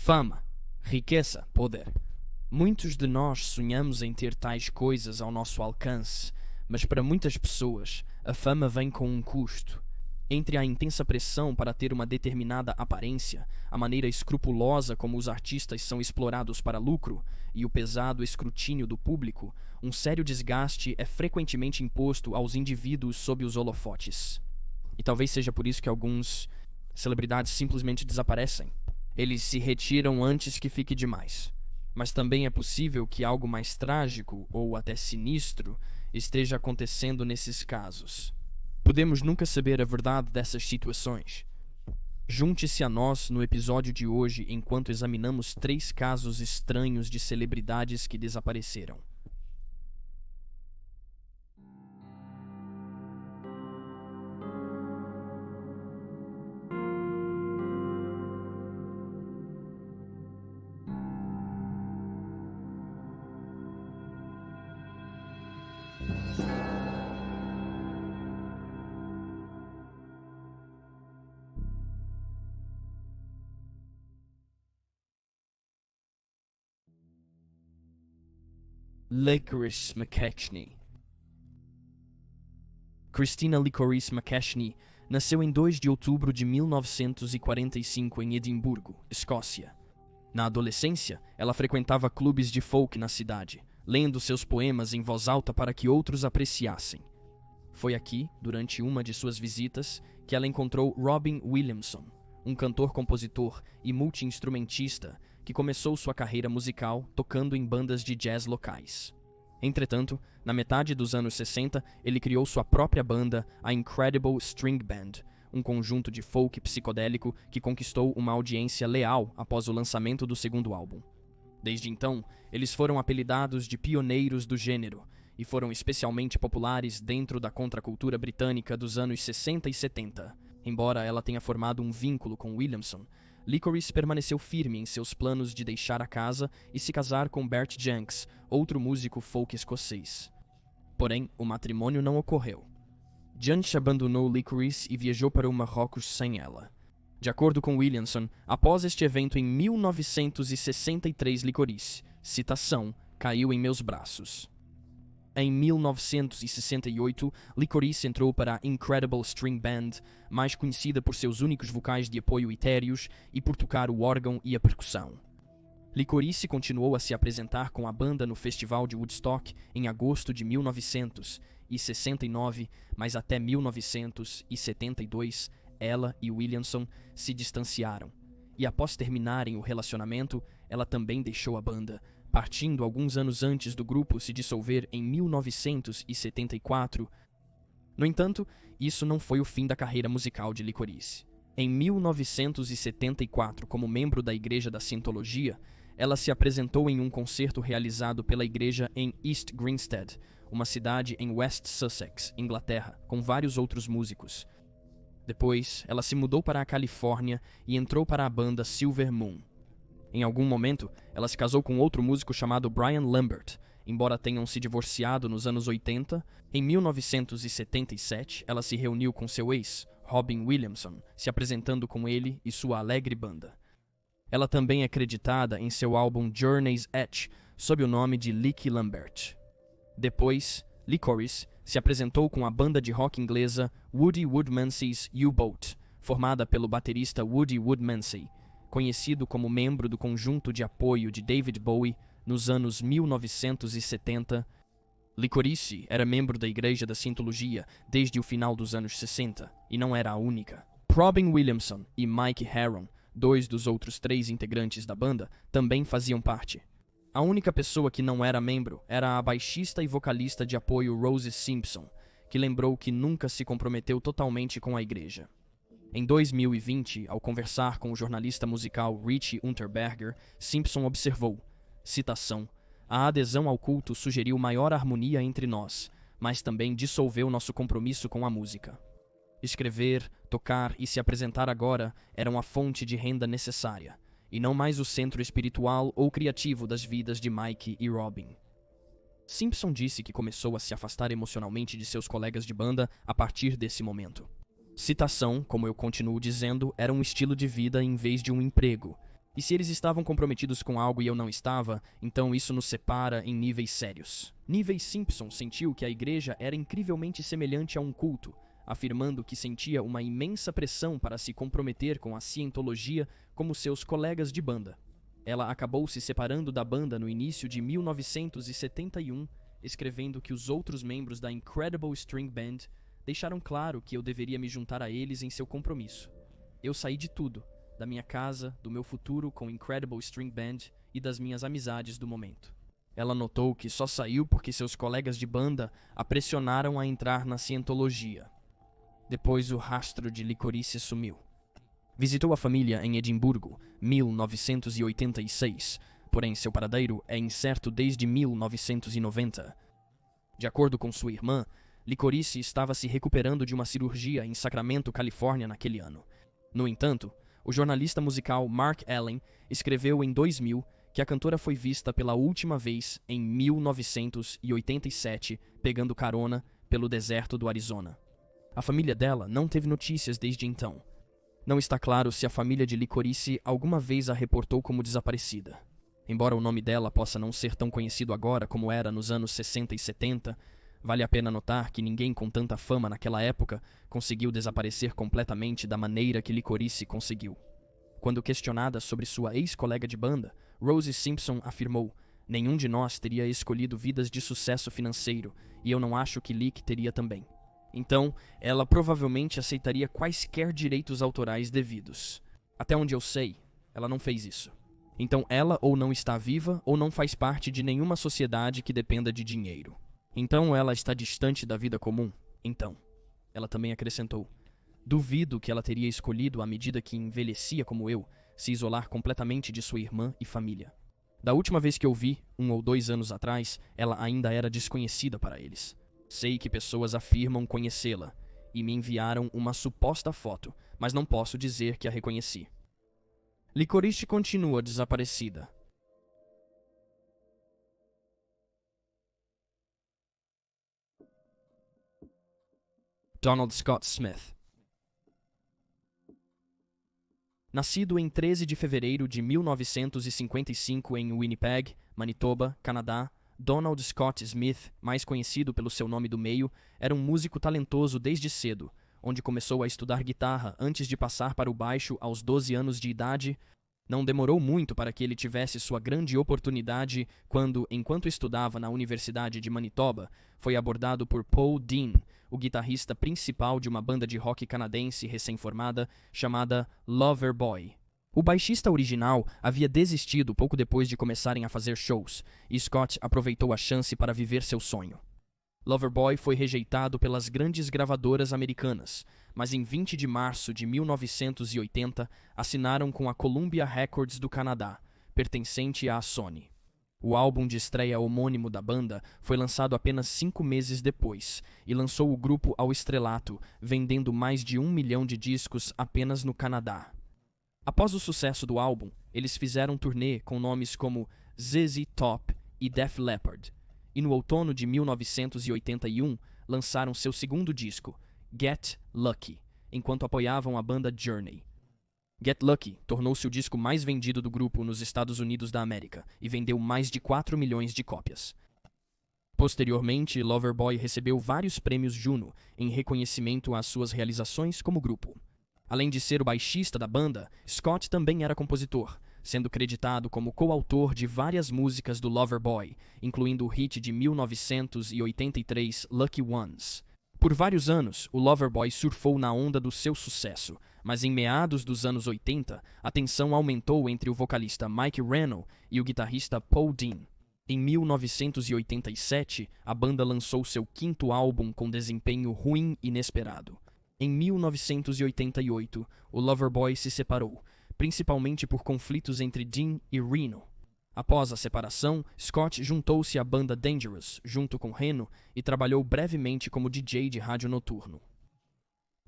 Fama, riqueza, poder. Muitos de nós sonhamos em ter tais coisas ao nosso alcance, mas para muitas pessoas, a fama vem com um custo. Entre a intensa pressão para ter uma determinada aparência, a maneira escrupulosa como os artistas são explorados para lucro e o pesado escrutínio do público, um sério desgaste é frequentemente imposto aos indivíduos sob os holofotes. E talvez seja por isso que alguns celebridades simplesmente desaparecem. Eles se retiram antes que fique demais. Mas também é possível que algo mais trágico ou até sinistro esteja acontecendo nesses casos. Podemos nunca saber a verdade dessas situações. Junte-se a nós no episódio de hoje enquanto examinamos 3 casos estranhos de celebridades que desapareceram. Licorice McKechnie. Christina Licorice McKechnie nasceu em 2 de outubro de 1945 em Edimburgo, Escócia. Na adolescência, ela frequentava clubes de folk na cidade, lendo seus poemas em voz alta para que outros apreciassem. Foi aqui, durante uma de suas visitas, que ela encontrou Robin Williamson, um cantor-compositor e multi-instrumentista que começou sua carreira musical tocando em bandas de jazz locais. Entretanto, na metade dos anos 60, ele criou sua própria banda, a Incredible String Band, um conjunto de folk psicodélico que conquistou uma audiência leal após o lançamento do segundo álbum. Desde então, eles foram apelidados de pioneiros do gênero e foram especialmente populares dentro da contracultura britânica dos anos 60 e 70. Embora ela tenha formado um vínculo com Williamson, Licorice permaneceu firme em seus planos de deixar a casa e se casar com Bert Janks, outro músico folk escocês. Porém, o matrimônio não ocorreu. Janks abandonou Licorice e viajou para o Marrocos sem ela. De acordo com Williamson, após este evento em 1963, Licorice, citação, caiu em meus braços. Em 1968, Licorice entrou para a Incredible String Band, mais conhecida por seus únicos vocais de apoio etéreos e por tocar o órgão e a percussão. Licorice continuou a se apresentar com a banda no Festival de Woodstock em agosto de 1969, mas até 1972, ela e Williamson se distanciaram. E após terminarem o relacionamento, ela também deixou a banda, partindo alguns anos antes do grupo se dissolver em 1974. No entanto, isso não foi o fim da carreira musical de Licorice. Em 1974, como membro da Igreja da Scientologia, ela se apresentou em um concerto realizado pela igreja em East Grinstead, uma cidade em West Sussex, Inglaterra, com vários outros músicos. Depois, ela se mudou para a Califórnia e entrou para a banda Silver Moon. Em algum momento, ela se casou com outro músico chamado Brian Lambert. Embora tenham se divorciado nos anos 80, em 1977 ela se reuniu com seu ex, Robin Williamson, se apresentando com ele e sua alegre banda. Ela também é creditada em seu álbum Journey's Edge sob o nome de Licky Lambert. Depois, Licorice se apresentou com a banda de rock inglesa Woody Woodmansey's U-Boat, formada pelo baterista Woody Woodmansey, conhecido como membro do conjunto de apoio de David Bowie nos anos 1970. Licorice era membro da Igreja da Scientologia desde o final dos anos 60, e não era a única. Robin Williamson e Mike Herron, 2 dos outros 3 integrantes da banda, também faziam parte. A única pessoa que não era membro era a baixista e vocalista de apoio Rose Simpson, que lembrou que nunca se comprometeu totalmente com a igreja. Em 2020, ao conversar com o jornalista musical Richie Unterberger, Simpson observou, citação, a adesão ao culto sugeriu maior harmonia entre nós, mas também dissolveu nosso compromisso com a música. Escrever, tocar e se apresentar agora eram a fonte de renda necessária, e não mais o centro espiritual ou criativo das vidas de Mike e Robin. Simpson disse que começou a se afastar emocionalmente de seus colegas de banda a partir desse momento. Citação, como eu continuo dizendo, era um estilo de vida em vez de um emprego. E se eles estavam comprometidos com algo e eu não estava, então isso nos separa em níveis sérios. Níveis Simpson sentiu que a igreja era incrivelmente semelhante a um culto, afirmando que sentia uma imensa pressão para se comprometer com a cientologia como seus colegas de banda. Ela acabou se separando da banda no início de 1971, escrevendo que os outros membros da Incredible String Band deixaram claro que eu deveria me juntar a eles em seu compromisso. Eu saí de tudo, da minha casa, do meu futuro com Incredible String Band e das minhas amizades do momento. Ela notou que só saiu porque seus colegas de banda a pressionaram a entrar na cientologia. Depois o rastro de Licorice sumiu. Visitou a família em Edimburgo, 1986, porém seu paradeiro é incerto desde 1990. De acordo com sua irmã, Licorice estava se recuperando de uma cirurgia em Sacramento, Califórnia, naquele ano. No entanto, o jornalista musical Mark Allen escreveu em 2000 que a cantora foi vista pela última vez em 1987, pegando carona pelo deserto do Arizona. A família dela não teve notícias desde então. Não está claro se a família de Licorice alguma vez a reportou como desaparecida. Embora o nome dela possa não ser tão conhecido agora como era nos anos 60 e 70, vale a pena notar que ninguém com tanta fama naquela época conseguiu desaparecer completamente da maneira que Licorice conseguiu. Quando questionada sobre sua ex-colega de banda, Rosie Simpson afirmou: "Nenhum de nós teria escolhido vidas de sucesso financeiro, e eu não acho que Lic teria também. Então, ela provavelmente aceitaria quaisquer direitos autorais devidos. Até onde eu sei, ela não fez isso. Então ela ou não está viva ou não faz parte de nenhuma sociedade que dependa de dinheiro. Então ela está distante da vida comum? Então." Ela também acrescentou: "Duvido que ela teria escolhido, à medida que envelhecia como eu, se isolar completamente de sua irmã e família. Da última vez que eu vi, 1 ou 2 anos atrás, ela ainda era desconhecida para eles. Sei que pessoas afirmam conhecê-la, e me enviaram uma suposta foto, mas não posso dizer que a reconheci." Licorice continua desaparecida. Donald Scott Smith. Nascido em 13 de fevereiro de 1955 em Winnipeg, Manitoba, Canadá, Donald Scott Smith, mais conhecido pelo seu nome do meio, era um músico talentoso desde cedo, onde começou a estudar guitarra antes de passar para o baixo aos 12 anos de idade. Não demorou muito para que ele tivesse sua grande oportunidade quando, enquanto estudava na Universidade de Manitoba, foi abordado por Paul Dean, o guitarrista principal de uma banda de rock canadense recém-formada chamada Loverboy. O baixista original havia desistido pouco depois de começarem a fazer shows, e Scott aproveitou a chance para viver seu sonho. Loverboy foi rejeitado pelas grandes gravadoras americanas, mas em 20 de março de 1980 assinaram com a Columbia Records do Canadá, pertencente à Sony. O álbum de estreia homônimo da banda foi lançado apenas 5 meses depois e lançou o grupo ao estrelato, vendendo mais de 1 milhão de discos apenas no Canadá. Após o sucesso do álbum, eles fizeram turnê com nomes como ZZ Top e Def Leppard, e no outono de 1981 lançaram seu segundo disco, Get Lucky, enquanto apoiavam a banda Journey. Get Lucky tornou-se o disco mais vendido do grupo nos Estados Unidos da América e vendeu mais de 4 milhões de cópias. Posteriormente, Loverboy recebeu vários prêmios Juno em reconhecimento às suas realizações como grupo. Além de ser o baixista da banda, Scott também era compositor, sendo creditado como coautor de várias músicas do Loverboy, incluindo o hit de 1983 Lucky Ones. Por vários anos, o Loverboy surfou na onda do seu sucesso, mas em meados dos anos 80, a tensão aumentou entre o vocalista Mike Reno e o guitarrista Paul Dean. Em 1987, a banda lançou seu quinto álbum com desempenho ruim inesperado. Em 1988, o Loverboy se separou, principalmente por conflitos entre Dean e Reno. Após a separação, Scott juntou-se à banda Dangerous, junto com Reno, e trabalhou brevemente como DJ de rádio noturno.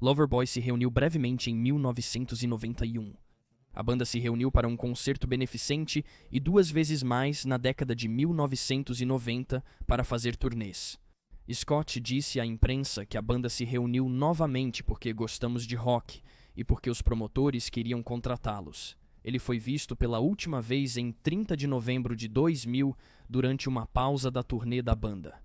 Loverboy se reuniu brevemente em 1991. A banda se reuniu para um concerto beneficente e 2 vezes mais na década de 1990 para fazer turnês. Scott disse à imprensa que a banda se reuniu novamente porque gostamos de rock e porque os promotores queriam contratá-los. ele foi visto pela última vez em 30 de novembro de 2000 durante uma pausa da turnê da banda.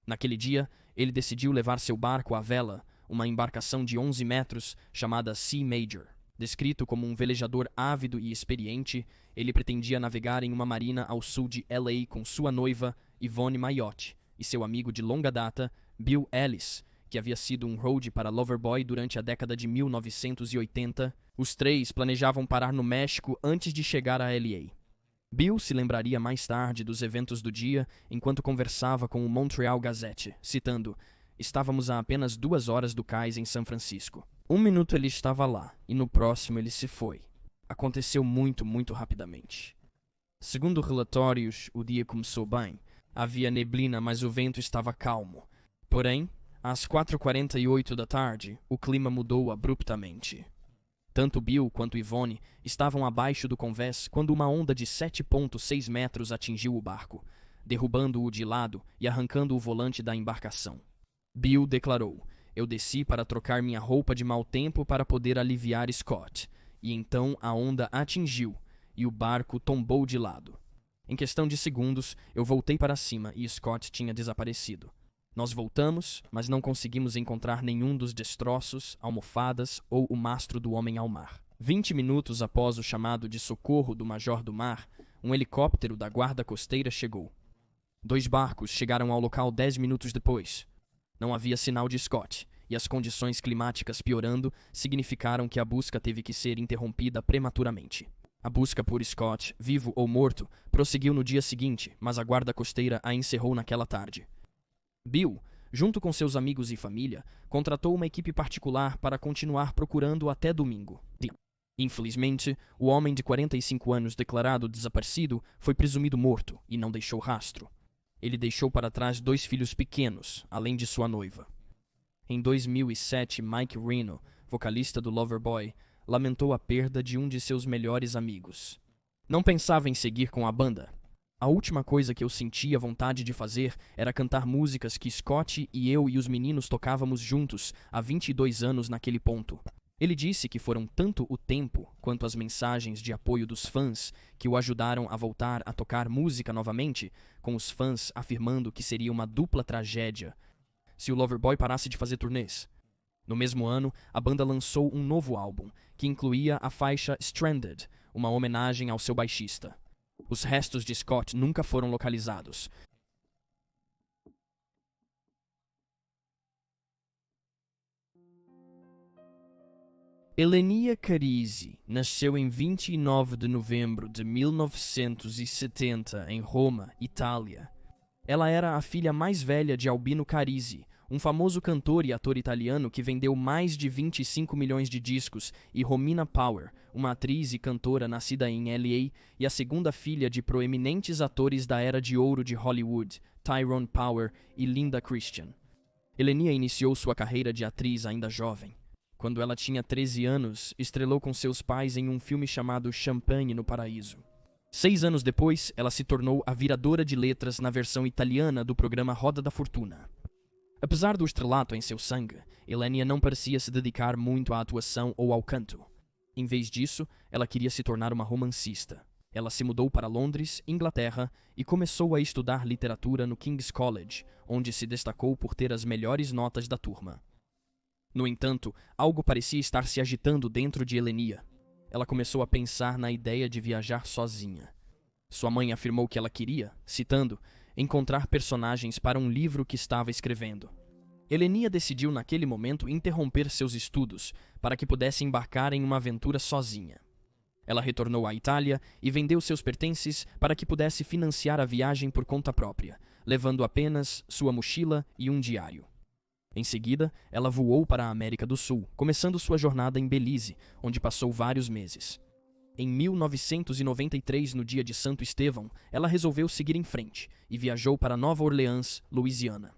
Naquele dia, ele decidiu levar seu barco à vela, uma embarcação de 11 metros chamada Sea Major. Descrito como um velejador ávido e experiente, ele pretendia navegar em uma marina ao sul de LA com sua noiva, Yvonne Mayotte, e seu amigo de longa data, Bill Ellis, que havia sido um roadie para Loverboy durante a década de 1980. Os três planejavam parar no México antes de chegar a LA. Bill se lembraria mais tarde dos eventos do dia enquanto conversava com o Montreal Gazette, citando: "Estávamos a apenas 2 horas do cais em São Francisco. 1 minuto ele estava lá, e no próximo ele se foi. Aconteceu muito rapidamente." Segundo relatórios, o dia começou bem. Havia neblina, mas o vento estava calmo. Porém, às 4h48 da tarde, o clima mudou abruptamente. Tanto Bill quanto Yvonne estavam abaixo do convés quando uma onda de 7,6 metros atingiu o barco, derrubando-o de lado e arrancando o volante da embarcação. Bill declarou: "Eu desci para trocar minha roupa de mau tempo para poder aliviar Scott, e então a onda atingiu, e o barco tombou de lado. Em questão de segundos, eu voltei para cima e Scott tinha desaparecido. Nós voltamos, mas não conseguimos encontrar nenhum dos destroços, almofadas ou o mastro do homem ao mar." 20 minutos após o chamado de socorro do Major do Mar, um helicóptero da guarda costeira chegou. 2 barcos chegaram ao local 10 minutos depois. Não havia sinal de Scott, e as condições climáticas piorando significaram que a busca teve que ser interrompida prematuramente. A busca por Scott, vivo ou morto, prosseguiu no dia seguinte, mas a guarda costeira a encerrou naquela tarde. Bill, junto com seus amigos e família, contratou uma equipe particular para continuar procurando até domingo. Infelizmente, o homem de 45 anos declarado desaparecido foi presumido morto e não deixou rastro. Ele deixou para trás 2 filhos pequenos, além de sua noiva. Em 2007, Mike Reno, vocalista do Loverboy, lamentou a perda de um de seus melhores amigos. "Não pensava em seguir com a banda. A última coisa que eu sentia vontade de fazer era cantar músicas que Scott e eu e os meninos tocávamos juntos há 22 anos naquele ponto." Ele disse que foram tanto o tempo quanto as mensagens de apoio dos fãs que o ajudaram a voltar a tocar música novamente, com os fãs afirmando que seria uma dupla tragédia se o Loverboy parasse de fazer turnês. No mesmo ano, a banda lançou um novo álbum, que incluía a faixa Stranded, uma homenagem ao seu baixista. Os restos de Scott nunca foram localizados. Elenia Carisi nasceu em 29 de novembro de 1970 em Roma, Itália. Ela era a filha mais velha de Albino Carisi, um famoso cantor e ator italiano que vendeu mais de 25 milhões de discos, e Romina Power, uma atriz e cantora nascida em LA e a segunda filha de proeminentes atores da era de ouro de Hollywood, Tyrone Power e Linda Christian. Elenia iniciou sua carreira de atriz ainda jovem. Quando ela tinha 13 anos, estrelou com seus pais em um filme chamado Champagne no Paraíso. 6 anos depois, ela se tornou a viradora de letras na versão italiana do programa Roda da Fortuna. Apesar do estrelato em seu sangue, Elenia não parecia se dedicar muito à atuação ou ao canto. Em vez disso, ela queria se tornar uma romancista. Ela se mudou para Londres, Inglaterra, e começou a estudar literatura no King's College, onde se destacou por ter as melhores notas da turma. No entanto, algo parecia estar se agitando dentro de Elenia. Ela começou a pensar na ideia de viajar sozinha. Sua mãe afirmou que ela queria, citando, encontrar personagens para um livro que estava escrevendo. Elenia decidiu naquele momento interromper seus estudos para que pudesse embarcar em uma aventura sozinha. Ela retornou à Itália e vendeu seus pertences para que pudesse financiar a viagem por conta própria, levando apenas sua mochila e um diário. Em seguida, ela voou para a América do Sul, começando sua jornada em Belize, onde passou vários meses. Em 1993, no dia de Santo Estevão, ela resolveu seguir em frente e viajou para Nova Orleans, Louisiana.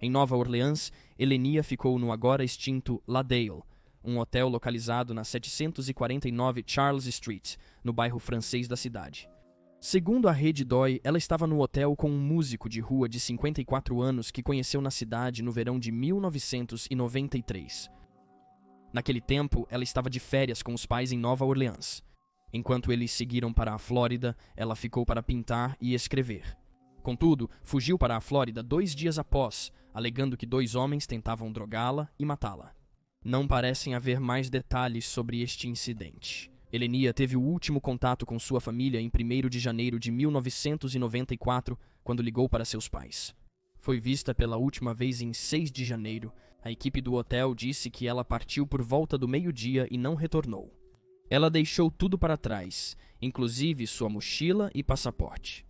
Em Nova Orleans, Elenia ficou no agora extinto La Dale, um hotel localizado na 749 Charles Street, no bairro francês da cidade. Segundo a rede Doi, ela estava no hotel com um músico de rua de 54 anos que conheceu na cidade no verão de 1993. Naquele tempo, ela estava de férias com os pais em Nova Orleans. Enquanto eles seguiram para a Flórida, ela ficou para pintar e escrever. Contudo, fugiu para a Flórida 2 dias após, alegando que 2 homens tentavam drogá-la e matá-la. Não parecem haver mais detalhes sobre este incidente. Elenia teve o último contato com sua família em 1º de janeiro de 1994, quando ligou para seus pais. Foi vista pela última vez em 6 de janeiro. A equipe do hotel disse que ela partiu por volta do meio-dia e não retornou. Ela deixou tudo para trás, inclusive sua mochila e passaporte.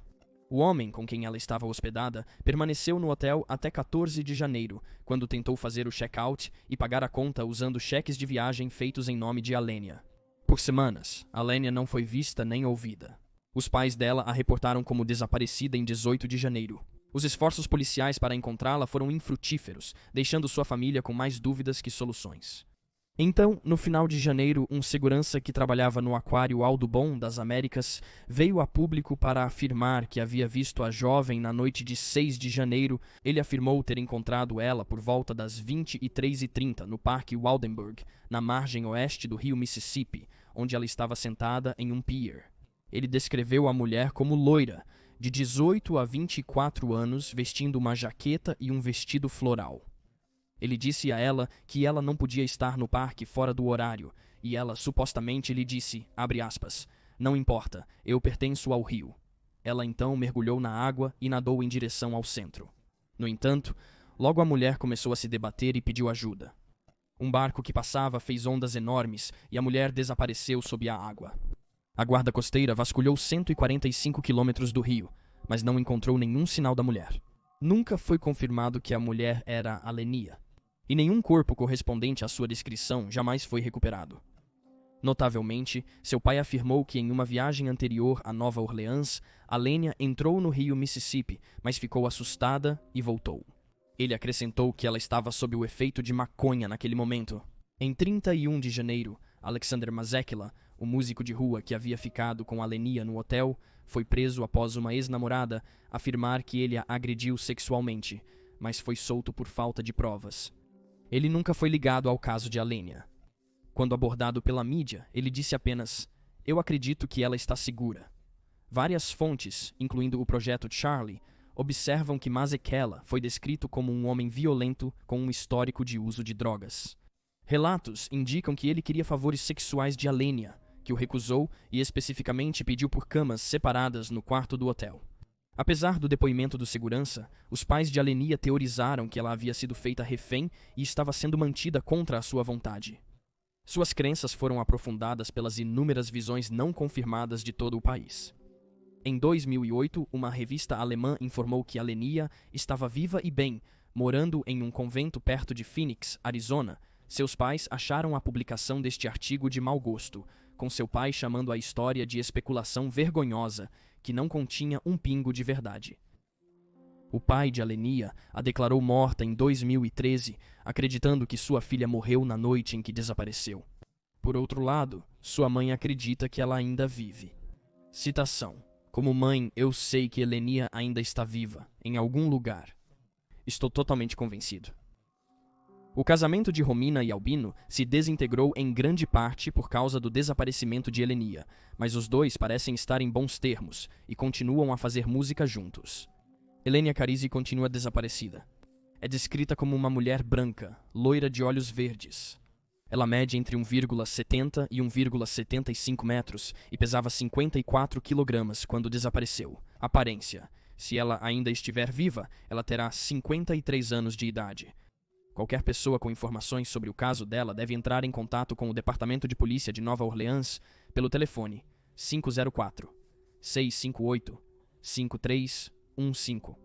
O homem com quem ela estava hospedada permaneceu no hotel até 14 de janeiro, quando tentou fazer o check-out e pagar a conta usando cheques de viagem feitos em nome de Alenia. Por semanas, Alenia não foi vista nem ouvida. Os pais dela a reportaram como desaparecida em 18 de janeiro. Os esforços policiais para encontrá-la foram infrutíferos, deixando sua família com mais dúvidas que soluções. Então, no final de janeiro, um segurança que trabalhava no Aquário Audubon das Américas veio a público para afirmar que havia visto a jovem na noite de 6 de janeiro. Ele afirmou ter encontrado ela por volta das 23h30 no Parque Waldenburg, na margem oeste do rio Mississippi, onde ela estava sentada em um pier. Ele descreveu a mulher como loira, de 18 a 24 anos, vestindo uma jaqueta e um vestido floral. Ele disse a ela que ela não podia estar no parque fora do horário, e ela supostamente lhe disse, abre aspas, não importa, eu pertenço ao rio. Ela então mergulhou na água e nadou em direção ao centro. No entanto, logo a mulher começou a se debater e pediu ajuda. Um barco que passava fez ondas enormes e a mulher desapareceu sob a água. A guarda costeira vasculhou 145 quilômetros do rio, mas não encontrou nenhum sinal da mulher. Nunca foi confirmado que a mulher era Alenia, e nenhum corpo correspondente à sua descrição jamais foi recuperado. Notavelmente, seu pai afirmou que em uma viagem anterior a Nova Orleans, Alenia entrou no rio Mississippi, mas ficou assustada e voltou. Ele acrescentou que ela estava sob o efeito de maconha naquele momento. Em 31 de janeiro, Alexander Mazekila, o músico de rua que havia ficado com Alenia no hotel, foi preso após uma ex-namorada afirmar que ele a agrediu sexualmente, mas foi solto por falta de provas. Ele nunca foi ligado ao caso de Alenia. Quando abordado pela mídia, ele disse apenas, eu acredito que ela está segura. Várias fontes, incluindo o Projeto Charlie, observam que Mazekela foi descrito como um homem violento com um histórico de uso de drogas. Relatos indicam que ele queria favores sexuais de Alenia, que o recusou e especificamente pediu por camas separadas no quarto do hotel. Apesar do depoimento do segurança, os pais de Alenia teorizaram que ela havia sido feita refém e estava sendo mantida contra a sua vontade. Suas crenças foram aprofundadas pelas inúmeras visões não confirmadas de todo o país. Em 2008, uma revista alemã informou que Alenia estava viva e bem, morando em um convento perto de Phoenix, Arizona. Seus pais acharam a publicação deste artigo de mau gosto, com seu pai chamando a história de especulação vergonhosa, que não continha um pingo de verdade. O pai de Alenia a declarou morta em 2013, acreditando que sua filha morreu na noite em que desapareceu. Por outro lado, sua mãe acredita que ela ainda vive. Citação: como mãe, eu sei que Elenia ainda está viva, em algum lugar. Estou totalmente convencido. O casamento de Romina e Albino se desintegrou em grande parte por causa do desaparecimento de Elenia, mas os dois parecem estar em bons termos e continuam a fazer música juntos. Elenia Carisi continua desaparecida. É descrita como uma mulher branca, loira de olhos verdes. Ela mede entre 1,70 e 1,75 metros e pesava 54 quilogramas quando desapareceu. Aparência: se ela ainda estiver viva, ela terá 53 anos de idade. Qualquer pessoa com informações sobre o caso dela deve entrar em contato com o Departamento de Polícia de Nova Orleans pelo telefone 504-658-5315.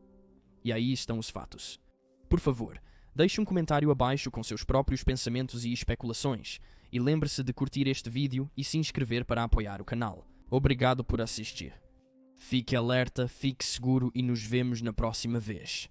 E aí estão os fatos. Por favor, deixe um comentário abaixo com seus próprios pensamentos e especulações, e lembre-se de curtir este vídeo e se inscrever para apoiar o canal. Obrigado por assistir. Fique alerta, fique seguro e nos vemos na próxima vez.